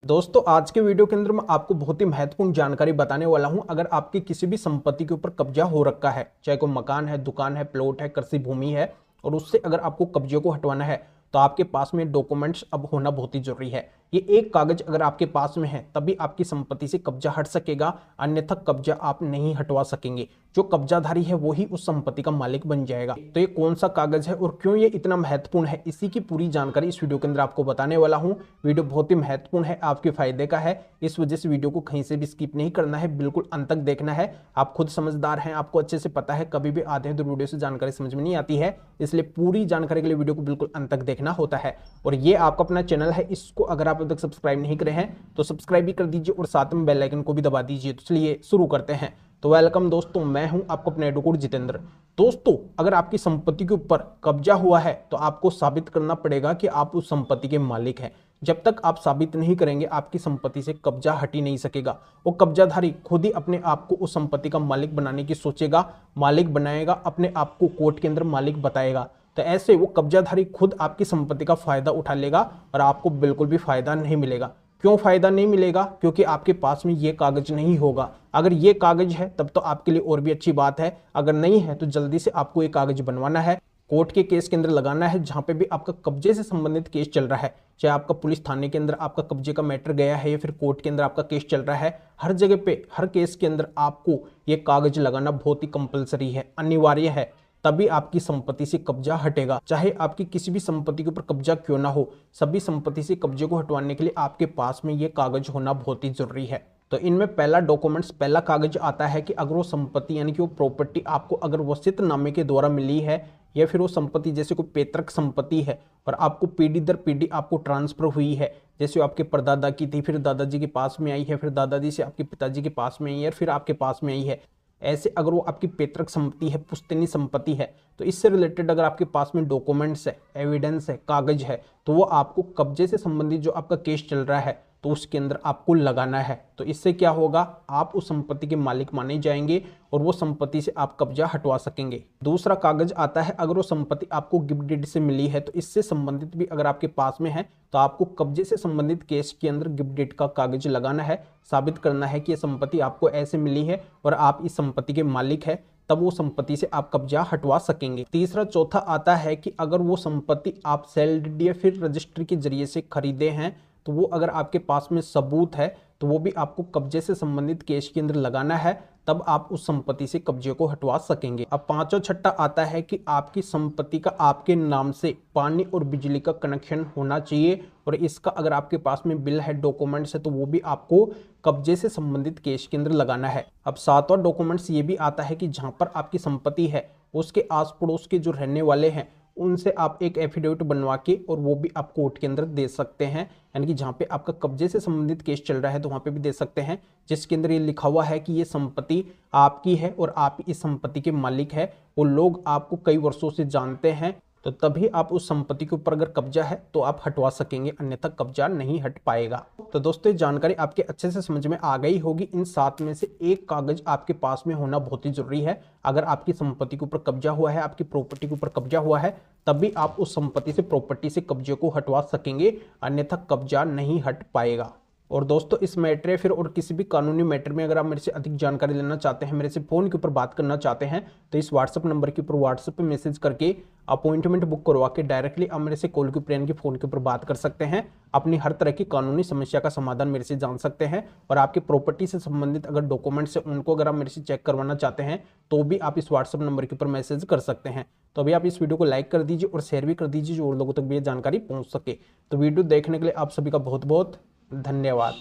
दोस्तों आज के वीडियो के अंदर मैं आपको बहुत ही महत्वपूर्ण जानकारी बताने वाला हूं। अगर आपकी किसी भी संपत्ति के ऊपर कब्जा हो रखा है, चाहे कोई मकान है, दुकान है, प्लॉट है, कृषि भूमि है, और उससे अगर आपको कब्जे को हटवाना है तो आपके पास में डॉक्यूमेंट्स अब होना बहुत ही जरूरी है। ये एक कागज अगर आपके पास में है तभी आपकी संपत्ति से कब्जा हट सकेगा, अन्यथा कब्जा आप नहीं हटवा सकेंगे। जो कब्जाधारी है वो ही उस संपत्ति का मालिक बन जाएगा। तो ये कौन सा कागज है और क्यों ये इतना महत्वपूर्ण है, इसी की पूरी जानकारी इस वीडियो के अंदर आपको बताने वाला हूं। वीडियो बहुत ही महत्वपूर्ण है, आपके फायदे का है, इस वजह से वीडियो को कहीं से भी स्किप नहीं करना है, बिल्कुल अंत तक देखना है। आप खुद समझदार हैं, आपको अच्छे से पता है कभी भी आधे दूर वीडियो से जानकारी समझ में नहीं आती है, इसलिए पूरी जानकारी के लिए वीडियो को बिल्कुल अंत तक देखना होता है। और ये आपका अपना चैनल है, इसको अगर आप अब तक सब्सक्राइब नहीं करे हैं तो सब्सक्राइब भी कर दीजिए और साथ में बेल आइकन को भी दबा दीजिए। तो चलिए शुरू करते हैं। तो वेलकम दोस्तों, मैं हूं आपका अपना एडवोकेट जितेंद्र। दोस्तों अगर आपकी संपत्ति के ऊपर कब्जा हुआ है तो आपको साबित करना पड़ेगा कि आप उस संपत्ति के मालिक हैं। जब तक आप साबित नहीं करेंगे आपकी संपत्ति से कब्जा हट ही नहीं सकेगा। वो कब्जाधारी खुद ही अपने आप को उस संपत्ति का मालिक बनाने की सोचेगा, मालिक बनाएगा, अपने आप को कोर्ट के अंदर मालिक बताएगा। तो ऐसे वो कब्जाधारी खुद आपकी संपत्ति का फायदा उठा लेगा और आपको बिल्कुल भी फायदा नहीं मिलेगा। क्यों फायदा नहीं मिलेगा? क्योंकि आपके पास में ये कागज नहीं होगा। अगर ये कागज है तब तो आपके लिए और भी अच्छी बात है, अगर नहीं है तो जल्दी से आपको ये कागज बनवाना है, कोर्ट के केस के अंदर लगाना है जहां पे भी आपका कब्जे से संबंधित केस चल रहा है। चाहे आपका पुलिस थाने के अंदर आपका कब्जे का मैटर गया है या फिर कोर्ट के अंदर आपका केस चल रहा है, हर जगह पे हर केस के अंदर आपको ये कागज लगाना बहुत ही कंपलसरी है, अनिवार्य है। तभी आपकी संपत्ति से कब्जा हटेगा। चाहे आपकी किसी भी संपत्ति के ऊपर कब्जा क्यों ना हो, सभी संपत्ति से कब्जे को हटवाने के लिए आपके पास में ये कागज होना बहुत ही जरूरी है। तो इनमें पहला डॉक्यूमेंट्स, पहला कागज आता है कि अगर वो संपत्ति यानी कि वो प्रॉपर्टी आपको अगर वसीयत नामे के द्वारा मिली है या फिर वो संपत्ति जैसे कोई पैतृक संपत्ति है और आपको पीढ़ी दर पीढ़ी आपको ट्रांसफर हुई है, जैसे आपके परदादा की थी, फिर दादाजी के पास में आई है, फिर दादाजी से आपके पिताजी के पास में आई है, फिर आपके पास में आई है। ऐसे अगर वो आपकी पैतृक संपत्ति है, पुश्तैनी संपत्ति है, तो इससे रिलेटेड अगर आपके पास में डॉक्यूमेंट्स है, एविडेंस है, कागज है, तो वो आपको कब्जे से संबंधित जो आपका केस चल रहा है तो उसके अंदर आपको लगाना है। तो इससे क्या होगा, आप उस संपत्ति के मालिक माने जाएंगे और वो संपत्ति से आप कब्जा हटवा सकेंगे। दूसरा कागज आता है अगर वो संपत्ति आपको गिफ्ट डीड से मिली है तो इससे संबंधित भी अगर आपके पास में है तो आपको कब्जे से संबंधित केस के अंदर गिफ्ट डीड का कागज लगाना है, साबित करना है कि ये संपत्ति आपको ऐसे मिली है और आप इस संपत्ति के मालिक है, तब वो संपत्ति से आप कब्जा हटवा सकेंगे। तीसरा चौथा आता है कि अगर वो संपत्ति आप सेल डीड या फिर रजिस्ट्री के जरिए से खरीदे हैं तो वो अगर आपके पास में सबूत है तो वो भी आपको कब्जे से संबंधित केस के अंदर लगाना है, तब आप उस संपत्ति से कब्जे को हटवा सकेंगे। अब पांचवा छठा आता है कि आपकी संपत्ति का आपके नाम से पानी और बिजली का कनेक्शन होना चाहिए और इसका अगर आपके पास में बिल है, डॉक्यूमेंट्स है, तो वो भी आपको कब्जे से संबंधित केस के अंदर लगाना है। अब सातवां डॉक्यूमेंट्स ये भी आता है कि जहां पर आपकी संपत्ति है उसके आस पड़ोस के जो रहने वाले हैं उनसे आप एक एफिडेविट बनवा के और वो भी आप कोर्ट के अंदर दे सकते हैं, यानी कि जहाँ पे आपका कब्जे से संबंधित केस चल रहा है तो वहाँ पे भी दे सकते हैं, जिसके अंदर ये लिखा हुआ है कि ये संपत्ति आपकी है और आप इस संपत्ति के मालिक है। वो लोग आपको कई वर्षों से जानते हैं, तो तभी आप उस संपत्ति के ऊपर अगर कब्जा है तो आप हटवा सकेंगे, अन्यथा कब्जा नहीं हट पाएगा। तो दोस्तों ये जानकारी आपके अच्छे से समझ में आ गई होगी। इन सात में से एक कागज आपके पास में होना बहुत ही जरूरी है। अगर आपकी संपत्ति के ऊपर कब्जा हुआ है, आपकी प्रॉपर्टी के ऊपर कब्जा हुआ है, तभी आप उस संपत्ति से, प्रॉपर्टी से कब्जे को हटवा सकेंगे, अन्यथा कब्जा नहीं हट पाएगा। और दोस्तों इस मैटर या फिर और किसी भी कानूनी मैटर में अगर आप मेरे से अधिक जानकारी लेना चाहते हैं, मेरे से फ़ोन के ऊपर बात करना चाहते हैं, तो इस व्हाट्सअप नंबर के ऊपर व्हाट्सअप पे मैसेज करके अपॉइंटमेंट बुक करवा के डायरेक्टली आप मेरे से कॉल के ऊपर यानी कि फ़ोन के ऊपर बात कर सकते हैं। अपनी हर तरह की कानूनी समस्या का समाधान मेरे से जान सकते हैं और आपके प्रॉपर्टी से संबंधित अगर डॉक्यूमेंट्स है उनको अगर आप मेरे से चेक करवाना चाहते हैं तो भी आप इस व्हाट्सअप नंबर के ऊपर मैसेज कर सकते हैं। तो अभी आप इस वीडियो को लाइक कर दीजिए और शेयर भी कर दीजिए जो और लोगों तक भी ये जानकारी पहुँच सके। तो वीडियो देखने के लिए आप सभी का बहुत बहुत धन्यवाद।